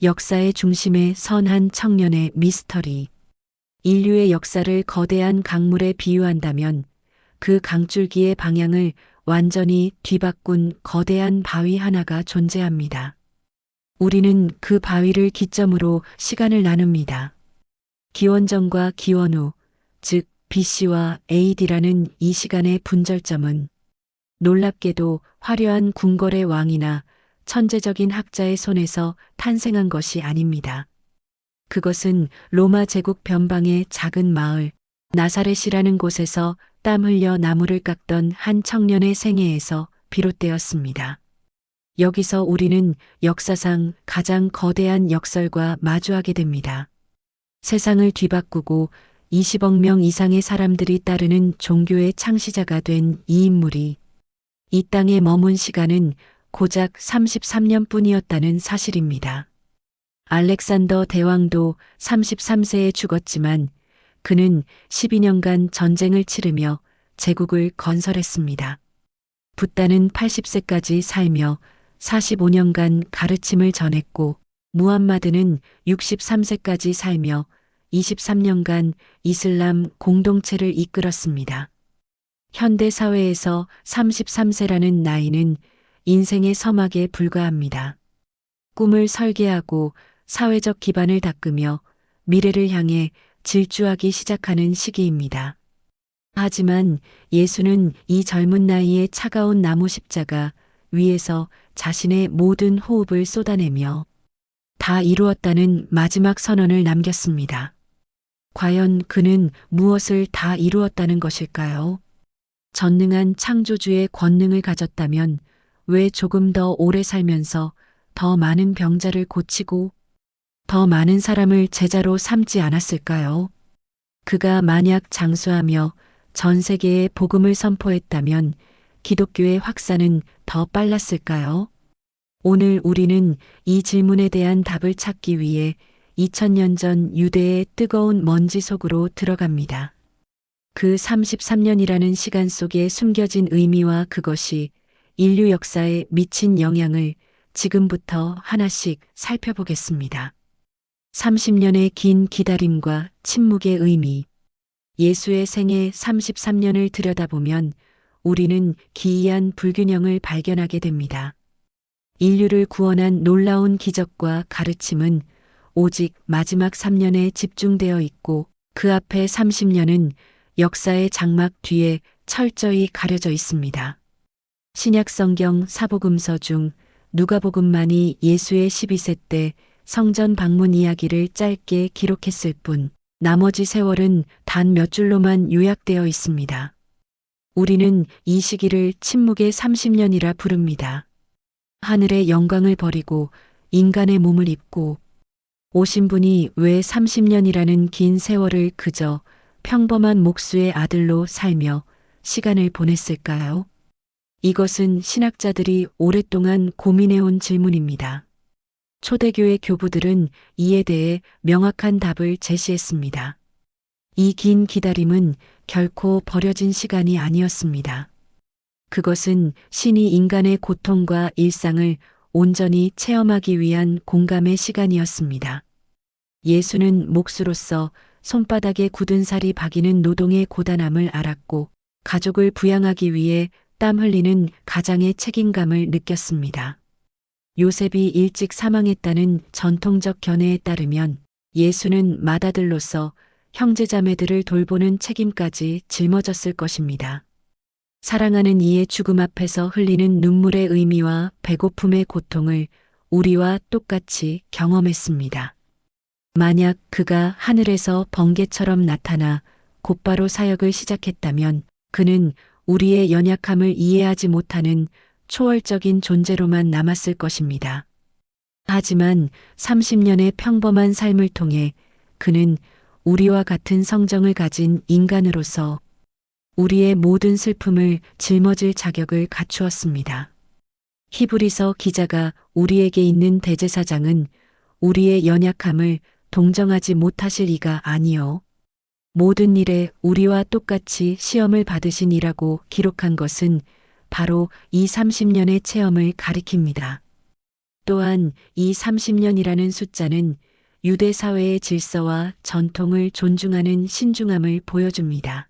역사의 중심에 선 한 청년의 미스터리. 인류의 역사를 거대한 강물에 비유한다면 그 강줄기의 방향을 완전히 뒤바꾼 거대한 바위 하나가 존재합니다. 우리는 그 바위를 기점으로 시간을 나눕니다. 기원전과 기원 후, 즉 BC와 AD라는 이 시간의 분절점은 놀랍게도 화려한 궁궐의 왕이나 천재적인 학자의 손에서 탄생한 것이 아닙니다. 그것은 로마 제국 변방의 작은 마을 나사렛이라는 곳에서 땀 흘려 나무를 깎던 한 청년의 생애에서 비롯되었습니다. 여기서 우리는 역사상 가장 거대한 역설과 마주하게 됩니다. 세상을 뒤바꾸고 20억 명 이상의 사람들이 따르는 종교의 창시자가 된 이 인물이 이 땅에 머문 시간은 고작 33년뿐이었다는 사실입니다. 알렉산더 대왕도 33세에 죽었지만 그는 12년간 전쟁을 치르며 제국을 건설했습니다. 붓다는 80세까지 살며 45년간 가르침을 전했고 무함마드는 63세까지 살며 23년간 이슬람 공동체를 이끌었습니다. 현대 사회에서 33세라는 나이는 인생의 서막에 불과합니다. 꿈을 설계하고 사회적 기반을 닦으며 미래를 향해 질주하기 시작하는 시기입니다. 하지만 예수는 이 젊은 나이에 차가운 나무 십자가 위에서 자신의 모든 호흡을 쏟아내며 다 이루었다는 마지막 선언을 남겼습니다. 과연 그는 무엇을 다 이루었다는 것일까요? 전능한 창조주의 권능을 가졌다면 왜 조금 더 오래 살면서 더 많은 병자를 고치고 더 많은 사람을 제자로 삼지 않았을까요? 그가 만약 장수하며 전 세계에 복음을 선포했다면 기독교의 확산은 더 빨랐을까요? 오늘 우리는 이 질문에 대한 답을 찾기 위해 2000년 전 유대의 뜨거운 먼지 속으로 들어갑니다. 그 33년이라는 시간 속에 숨겨진 의미와 그것이 인류 역사에 미친 영향을 지금부터 하나씩 살펴보겠습니다. 30년의 긴 기다림과 침묵의 의미. 예수의 생애 33년을 들여다보면 우리는 기이한 불균형을 발견하게 됩니다. 인류를 구원한 놀라운 기적과 가르침은 오직 마지막 3년에 집중되어 있고 그 앞에 30년은 역사의 장막 뒤에 철저히 가려져 있습니다. 신약 성경 사복음서 중 누가복음만이 예수의 12세 때 성전 방문 이야기를 짧게 기록했을 뿐 나머지 세월은 단 몇 줄로만 요약되어 있습니다. 우리는 이 시기를 침묵의 30년이라 부릅니다. 하늘의 영광을 버리고 인간의 몸을 입고 오신 분이 왜 30년이라는 긴 세월을 그저 평범한 목수의 아들로 살며 시간을 보냈을까요? 이것은 신학자들이 오랫동안 고민해온 질문입니다. 초대교회 교부들은 이에 대해 명확한 답을 제시했습니다. 이 긴 기다림은 결코 버려진 시간이 아니었습니다. 그것은 신이 인간의 고통과 일상을 온전히 체험하기 위한 공감의 시간이었습니다. 예수는 목수로서 손바닥에 굳은 살이 박이는 노동의 고단함을 알았고 가족을 부양하기 위해 땀 흘리는 가장의 책임감을 느꼈습니다. 요셉이 일찍 사망했다는 전통적 견해에 따르면 예수는 맏아들로서 형제자매들을 돌보는 책임까지 짊어졌을 것입니다. 사랑하는 이의 죽음 앞에서 흘리는 눈물의 의미와 배고픔의 고통을 우리와 똑같이 경험했습니다. 만약 그가 하늘에서 번개처럼 나타나 곧바로 사역을 시작했다면 그는 우리의 연약함을 이해하지 못하는 초월적인 존재로만 남았을 것입니다. 하지만 30년의 평범한 삶을 통해 그는 우리와 같은 성정을 가진 인간으로서 우리의 모든 슬픔을 짊어질 자격을 갖추었습니다. 히브리서 기자가 우리에게 있는 대제사장은 우리의 연약함을 동정하지 못하실 리가 아니요. 모든 일에 우리와 똑같이 시험을 받으신 이라고 기록한 것은 바로 이 30년의 체험을 가리킵니다. 또한 이 30년이라는 숫자는 유대 사회의 질서와 전통을 존중하는 신중함을 보여줍니다.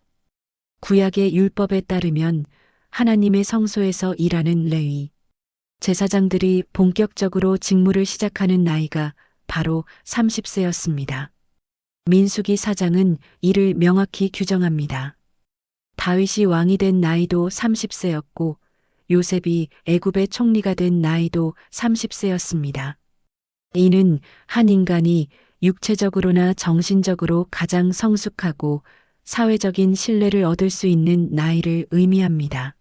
구약의 율법에 따르면 하나님의 성소에서 일하는 레위, 제사장들이 본격적으로 직무를 시작하는 나이가 바로 30세였습니다. 민수기 4장은 이를 명확히 규정합니다. 다윗이 왕이 된 나이도 30세였고 요셉이 애굽의 총리가 된 나이도 30세였습니다. 이는 한 인간이 육체적으로나 정신적으로 가장 성숙하고 사회적인 신뢰를 얻을 수 있는 나이를 의미합니다.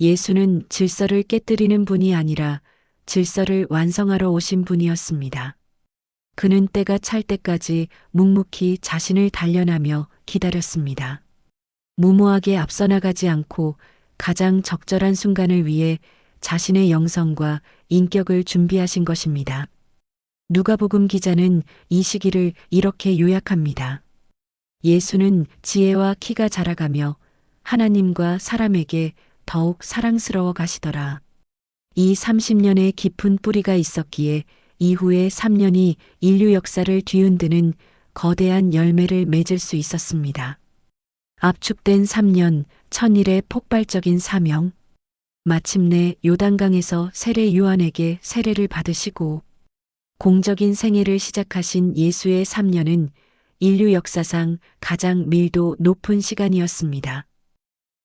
예수는 질서를 깨뜨리는 분이 아니라 질서를 완성하러 오신 분이었습니다. 그는 때가 찰 때까지 묵묵히 자신을 단련하며 기다렸습니다. 무모하게 앞서 나가지 않고 가장 적절한 순간을 위해 자신의 영성과 인격을 준비하신 것입니다. 누가복음 기자는 이 시기를 이렇게 요약합니다. 예수는 지혜와 키가 자라가며 하나님과 사람에게 더욱 사랑스러워 가시더라. 이 30년의 깊은 뿌리가 있었기에 이후의 3년이 인류 역사를 뒤흔드는 거대한 열매를 맺을 수 있었습니다. 압축된 3년, 천일의 폭발적인 사명. 마침내 요단강에서 세례 요한에게 세례를 받으시고 공적인 생애를 시작하신 예수의 3년은 인류 역사상 가장 밀도 높은 시간이었습니다.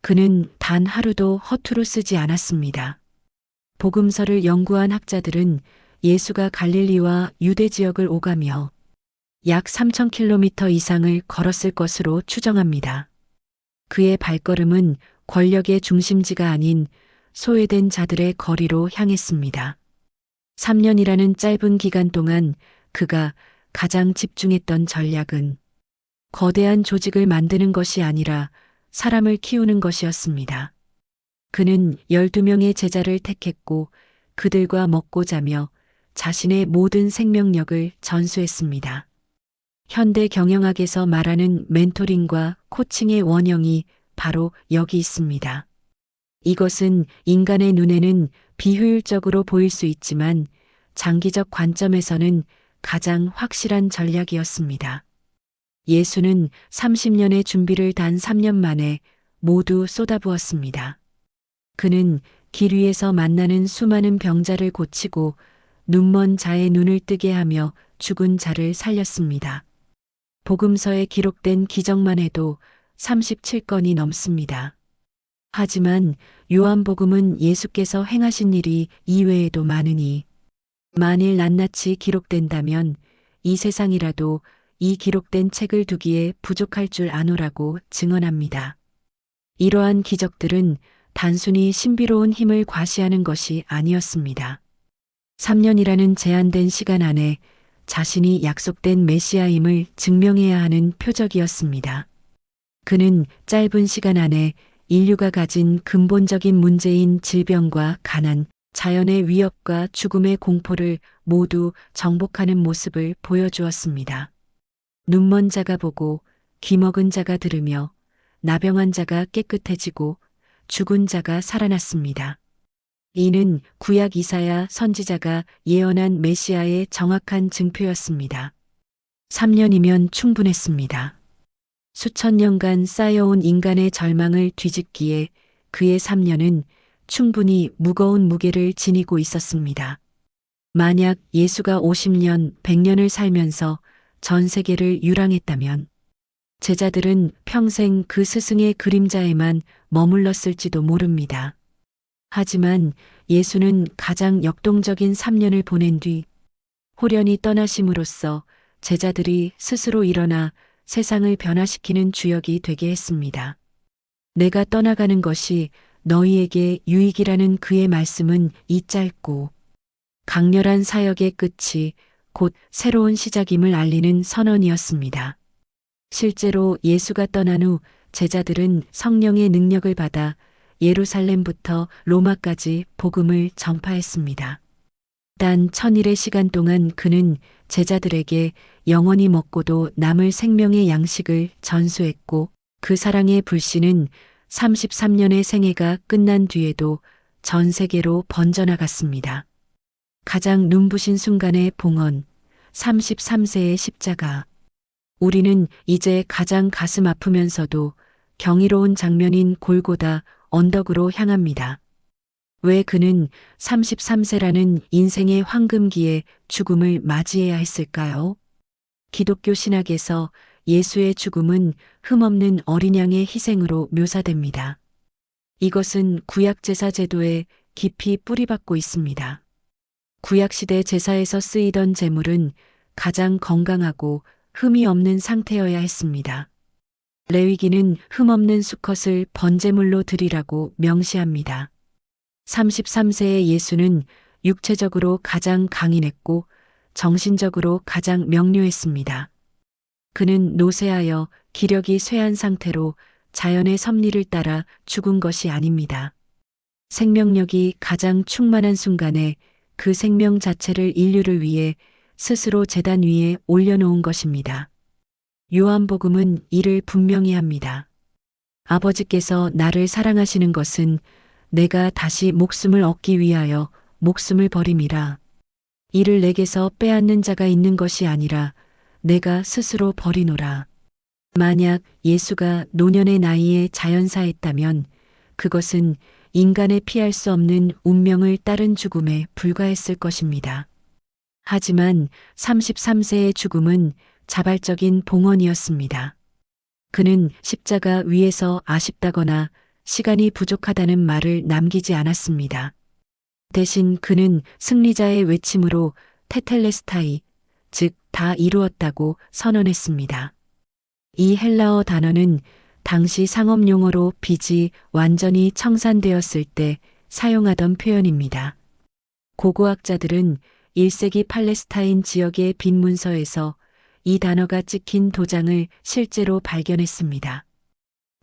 그는 단 하루도 허투루 쓰지 않았습니다. 복음서를 연구한 학자들은 예수가 갈릴리와 유대 지역을 오가며 약 3,000km 이상을 걸었을 것으로 추정합니다. 그의 발걸음은 권력의 중심지가 아닌 소외된 자들의 거리로 향했습니다. 3년이라는 짧은 기간 동안 그가 가장 집중했던 전략은 거대한 조직을 만드는 것이 아니라 사람을 키우는 것이었습니다. 그는 12명의 제자를 택했고 그들과 먹고 자며 자신의 모든 생명력을 전수했습니다. 현대 경영학에서 말하는 멘토링과 코칭의 원형이 바로 여기 있습니다. 이것은 인간의 눈에는 비효율적으로 보일 수 있지만 장기적 관점에서는 가장 확실한 전략이었습니다. 예수는 30년의 준비를 단 3년 만에 모두 쏟아부었습니다. 그는 길 위에서 만나는 수많은 병자를 고치고 눈먼 자의 눈을 뜨게 하며 죽은 자를 살렸습니다. 복음서에 기록된 기적만 해도 37건이 넘습니다. 하지만 요한복음은 예수께서 행하신 일이 이외에도 많으니 만일 낱낱이 기록된다면 이 세상이라도 이 기록된 책을 두기에 부족할 줄 아노라고 증언합니다. 이러한 기적들은 단순히 신비로운 힘을 과시하는 것이 아니었습니다. 3년이라는 제한된 시간 안에 자신이 약속된 메시아임을 증명해야 하는 표적이었습니다. 그는 짧은 시간 안에 인류가 가진 근본적인 문제인 질병과 가난, 자연의 위협과 죽음의 공포를 모두 정복하는 모습을 보여주었습니다. 눈먼 자가 보고 귀먹은 자가 들으며 나병한 자가 깨끗해지고 죽은 자가 살아났습니다. 이는 구약 이사야 선지자가 예언한 메시아의 정확한 증표였습니다. 3년이면 충분했습니다. 수천 년간 쌓여온 인간의 절망을 뒤집기에 그의 3년은 충분히 무거운 무게를 지니고 있었습니다. 만약 예수가 50년, 100년을 살면서 전 세계를 유랑했다면 제자들은 평생 그 스승의 그림자에만 머물렀을지도 모릅니다. 하지만 예수는 가장 역동적인 3년을 보낸 뒤 호련히 떠나심으로써 제자들이 스스로 일어나 세상을 변화시키는 주역이 되게 했습니다. 내가 떠나가는 것이 너희에게 유익이라는 그의 말씀은 이 짧고 강렬한 사역의 끝이 곧 새로운 시작임을 알리는 선언이었습니다. 실제로 예수가 떠난 후 제자들은 성령의 능력을 받아 예루살렘부터 로마까지 복음을 전파했습니다. 단 1000일의 시간 동안 그는 제자들에게 영원히 먹고도 남을 생명의 양식을 전수했고 그 사랑의 불씨는 33년의 생애가 끝난 뒤에도 전 세계로 번져나갔습니다. 가장 눈부신 순간의 봉헌, 33세의 십자가. 우리는 이제 가장 가슴 아프면서도 경이로운 장면인 골고다 언덕으로 향합니다. 왜 그는 33세라는 인생의 황금기에 죽음을 맞이해야 했을까요? 기독교 신학에서 예수의 죽음은 흠없는 어린 양의 희생으로 묘사됩니다. 이것은 구약제사 제도에 깊이 뿌리박고 있습니다. 구약시대 제사에서 쓰이던 제물은 가장 건강하고 흠이 없는 상태여야 했습니다. 레위기는 흠없는 수컷을 번제물로 드리라고 명시합니다. 33세의 예수는 육체적으로 가장 강인했고 정신적으로 가장 명료했습니다. 그는 노쇠하여 기력이 쇠한 상태로 자연의 섭리를 따라 죽은 것이 아닙니다. 생명력이 가장 충만한 순간에 그 생명 자체를 인류를 위해 스스로 제단 위에 올려놓은 것입니다. 요한복음은 이를 분명히 합니다. 아버지께서 나를 사랑하시는 것은 내가 다시 목숨을 얻기 위하여 목숨을 버림이라. 이를 내게서 빼앗는 자가 있는 것이 아니라 내가 스스로 버리노라. 만약 예수가 노년의 나이에 자연사했다면 그것은 인간의 피할 수 없는 운명을 따른 죽음에 불과했을 것입니다. 하지만 33세의 죽음은 자발적인 봉헌이었습니다. 그는 십자가 위에서 아쉽다거나 시간이 부족하다는 말을 남기지 않았습니다. 대신 그는 승리자의 외침으로 테텔레스타이, 즉 다 이루었다고 선언했습니다. 이 헬라어 단어는 당시 상업 용어로 빚이 완전히 청산되었을 때 사용하던 표현입니다. 고고학자들은 1세기 팔레스타인 지역의 빈 문서에서 이 단어가 찍힌 도장을 실제로 발견했습니다.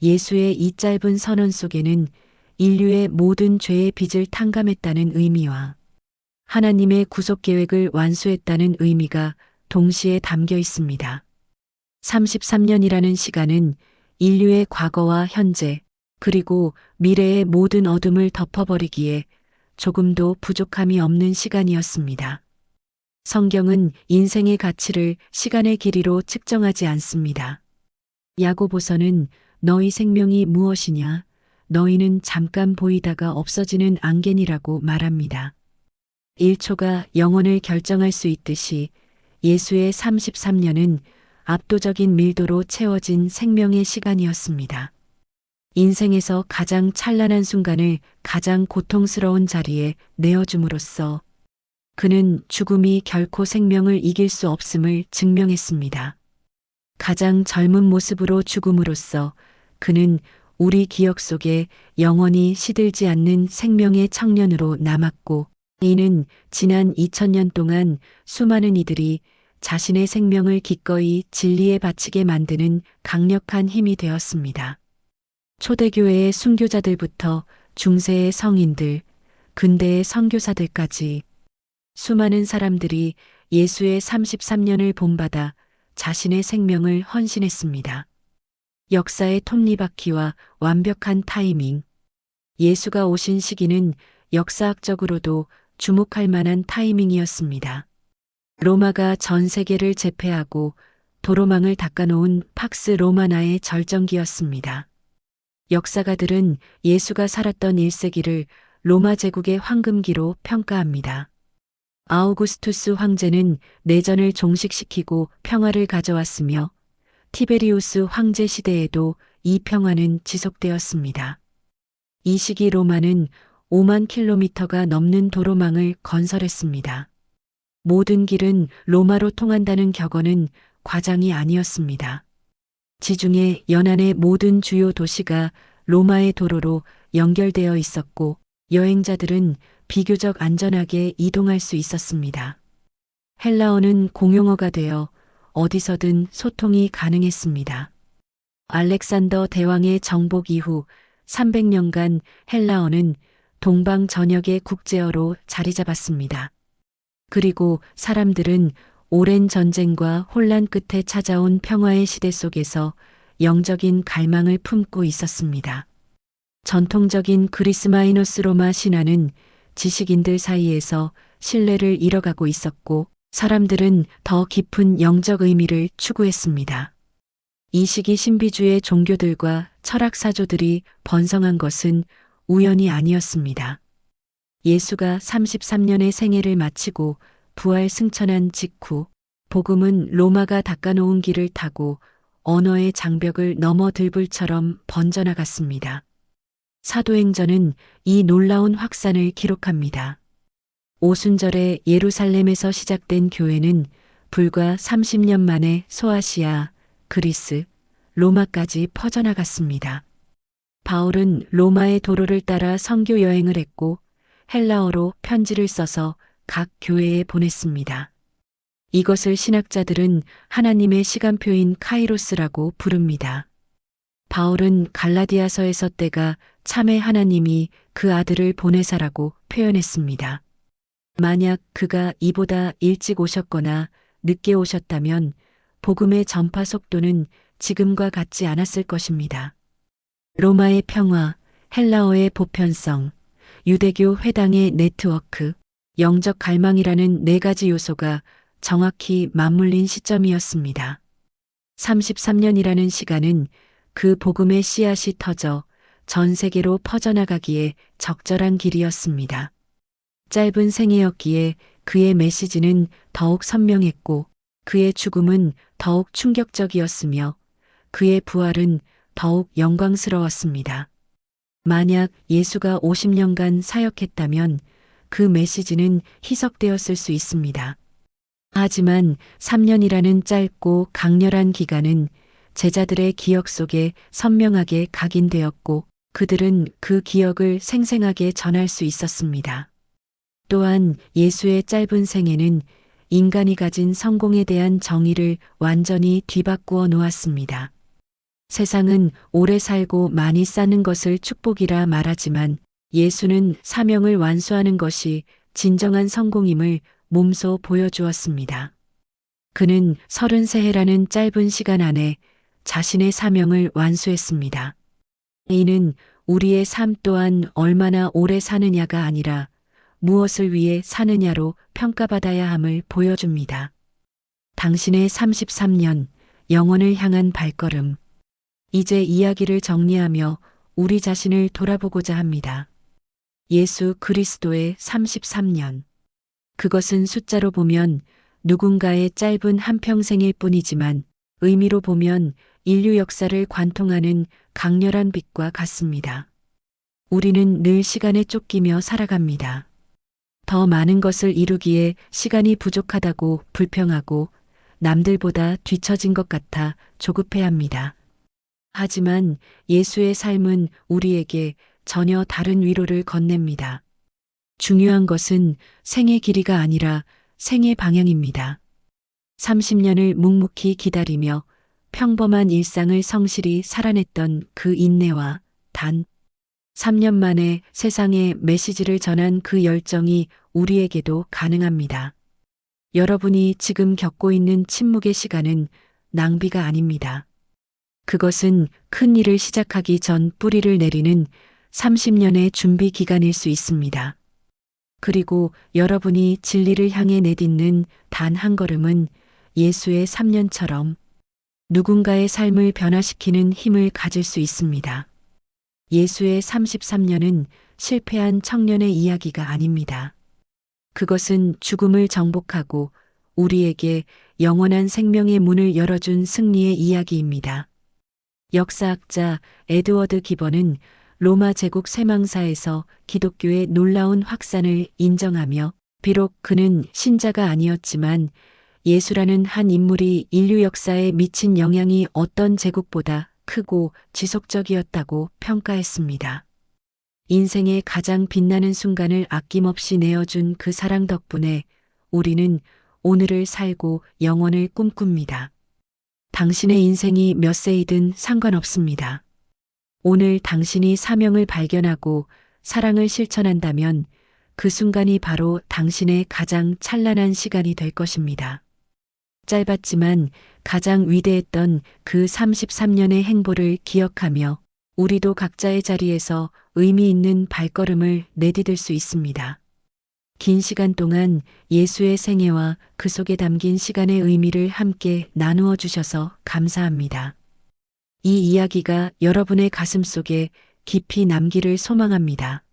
예수의 이 짧은 선언 속에는 인류의 모든 죄의 빚을 탕감했다는 의미와 하나님의 구속 계획을 완수했다는 의미가 동시에 담겨 있습니다. 33년이라는 시간은 인류의 과거와 현재, 그리고 미래의 모든 어둠을 덮어버리기에 조금도 부족함이 없는 시간이었습니다. 성경은 인생의 가치를 시간의 길이로 측정하지 않습니다. 야고보서는 너희 생명이 무엇이냐? 너희는 잠깐 보이다가 없어지는 안개니라고 말합니다. 1초가 영혼을 결정할 수 있듯이 예수의 33년은 압도적인 밀도로 채워진 생명의 시간이었습니다. 인생에서 가장 찬란한 순간을 가장 고통스러운 자리에 내어줌으로써 그는 죽음이 결코 생명을 이길 수 없음을 증명했습니다. 가장 젊은 모습으로 죽음으로써 그는 우리 기억 속에 영원히 시들지 않는 생명의 청년으로 남았고, 이는 지난 2000년 동안 수많은 이들이 자신의 생명을 기꺼이 진리에 바치게 만드는 강력한 힘이 되었습니다. 초대교회의 순교자들부터 중세의 성인들, 근대의 선교사들까지 수많은 사람들이 예수의 33년을 본받아 자신의 생명을 헌신했습니다. 역사의 톱니바퀴와 완벽한 타이밍. 예수가 오신 시기는 역사학적으로도 주목할 만한 타이밍이었습니다. 로마가 전 세계를 제패하고 도로망을 닦아놓은 팍스 로마나의 절정기였습니다. 역사가들은 예수가 살았던 1세기를 로마 제국의 황금기로 평가합니다. 아우구스투스 황제는 내전을 종식시키고 평화를 가져왔으며 티베리우스 황제 시대에도 이 평화는 지속되었습니다. 이 시기 로마는 5만 킬로미터가 넘는 도로망을 건설했습니다. 모든 길은 로마로 통한다는 격언은 과장이 아니었습니다. 지중해 연안의 모든 주요 도시가 로마의 도로로 연결되어 있었고 여행자들은 비교적 안전하게 이동할 수 있었습니다. 헬라어는 공용어가 되어 어디서든 소통이 가능했습니다. 알렉산더 대왕의 정복 이후 300년간 헬라어는 동방 전역의 국제어로 자리 잡았습니다. 그리고 사람들은 오랜 전쟁과 혼란 끝에 찾아온 평화의 시대 속에서 영적인 갈망을 품고 있었습니다. 전통적인 그리스 마이너스 로마 신화는 지식인들 사이에서 신뢰를 잃어가고 있었고 사람들은 더 깊은 영적 의미를 추구했습니다. 이 시기 신비주의 종교들과 철학사조들이 번성한 것은 우연이 아니었습니다. 예수가 33년의 생애를 마치고 부활 승천한 직후 복음은 로마가 닦아놓은 길을 타고 언어의 장벽을 넘어 들불처럼 번져나갔습니다. 사도행전은 이 놀라운 확산을 기록합니다. 오순절에 예루살렘에서 시작된 교회는 불과 30년 만에 소아시아, 그리스, 로마까지 퍼져나갔습니다. 바울은 로마의 도로를 따라 선교 여행을 했고 헬라어로 편지를 써서 각 교회에 보냈습니다. 이것을 신학자들은 하나님의 시간표인 카이로스라고 부릅니다. 바울은 갈라디아서에서 때가 참에 하나님이 그 아들을 보내사라고 표현했습니다. 만약 그가 이보다 일찍 오셨거나 늦게 오셨다면 복음의 전파 속도는 지금과 같지 않았을 것입니다. 로마의 평화, 헬라어의 보편성, 유대교 회당의 네트워크, 영적 갈망이라는 네 가지 요소가 정확히 맞물린 시점이었습니다. 33년이라는 시간은 그 복음의 씨앗이 터져 전 세계로 퍼져나가기에 적절한 길이었습니다. 짧은 생애였기에 그의 메시지는 더욱 선명했고 그의 죽음은 더욱 충격적이었으며 그의 부활은 더욱 영광스러웠습니다. 만약 예수가 50년간 사역했다면 그 메시지는 희석되었을 수 있습니다. 하지만 3년이라는 짧고 강렬한 기간은 제자들의 기억 속에 선명하게 각인되었고 그들은 그 기억을 생생하게 전할 수 있었습니다. 또한 예수의 짧은 생애는 인간이 가진 성공에 대한 정의를 완전히 뒤바꾸어 놓았습니다. 세상은 오래 살고 많이 사는 것을 축복이라 말하지만 예수는 사명을 완수하는 것이 진정한 성공임을 몸소 보여주었습니다. 그는 33해라는 짧은 시간 안에 자신의 사명을 완수했습니다. 이는 우리의 삶 또한 얼마나 오래 사느냐가 아니라 무엇을 위해 사느냐로 평가받아야 함을 보여줍니다. 당신의 33년, 영혼을 향한 발걸음. 이제 이야기를 정리하며 우리 자신을 돌아보고자 합니다. 예수 그리스도의 33년. 그것은 숫자로 보면 누군가의 짧은 한평생일 뿐이지만 의미로 보면 인류 역사를 관통하는 강렬한 빛과 같습니다. 우리는 늘 시간에 쫓기며 살아갑니다. 더 많은 것을 이루기에 시간이 부족하다고 불평하고 남들보다 뒤처진 것 같아 조급해합니다. 하지만 예수의 삶은 우리에게 전혀 다른 위로를 건넵니다. 중요한 것은 생의 길이가 아니라 생의 방향입니다. 30년을 묵묵히 기다리며 평범한 일상을 성실히 살아냈던 그 인내와 단 3년 만에 세상에 메시지를 전한 그 열정이 우리에게도 가능합니다. 여러분이 지금 겪고 있는 침묵의 시간은 낭비가 아닙니다. 그것은 큰 일을 시작하기 전 뿌리를 내리는 30년의 준비 기간일 수 있습니다. 그리고 여러분이 진리를 향해 내딛는 단 한 걸음은 예수의 3년처럼 누군가의 삶을 변화시키는 힘을 가질 수 있습니다. 예수의 33년은 실패한 청년의 이야기가 아닙니다. 그것은 죽음을 정복하고 우리에게 영원한 생명의 문을 열어준 승리의 이야기입니다. 역사학자 에드워드 기번은 로마 제국 쇠망사에서 기독교의 놀라운 확산을 인정하며 비록 그는 신자가 아니었지만 예수라는 한 인물이 인류 역사에 미친 영향이 어떤 제국보다 크고 지속적이었다고 평가했습니다. 인생의 가장 빛나는 순간을 아낌없이 내어준 그 사랑 덕분에 우리는 오늘을 살고 영원을 꿈꿉니다. 당신의 인생이 몇 세이든 상관없습니다. 오늘 당신이 사명을 발견하고 사랑을 실천한다면 그 순간이 바로 당신의 가장 찬란한 시간이 될 것입니다. 짧았지만 가장 위대했던 그 33년의 행보를 기억하며 우리도 각자의 자리에서 의미 있는 발걸음을 내디딜 수 있습니다. 긴 시간 동안 예수의 생애와 그 속에 담긴 시간의 의미를 함께 나누어 주셔서 감사합니다. 이 이야기가 여러분의 가슴 속에 깊이 남기를 소망합니다.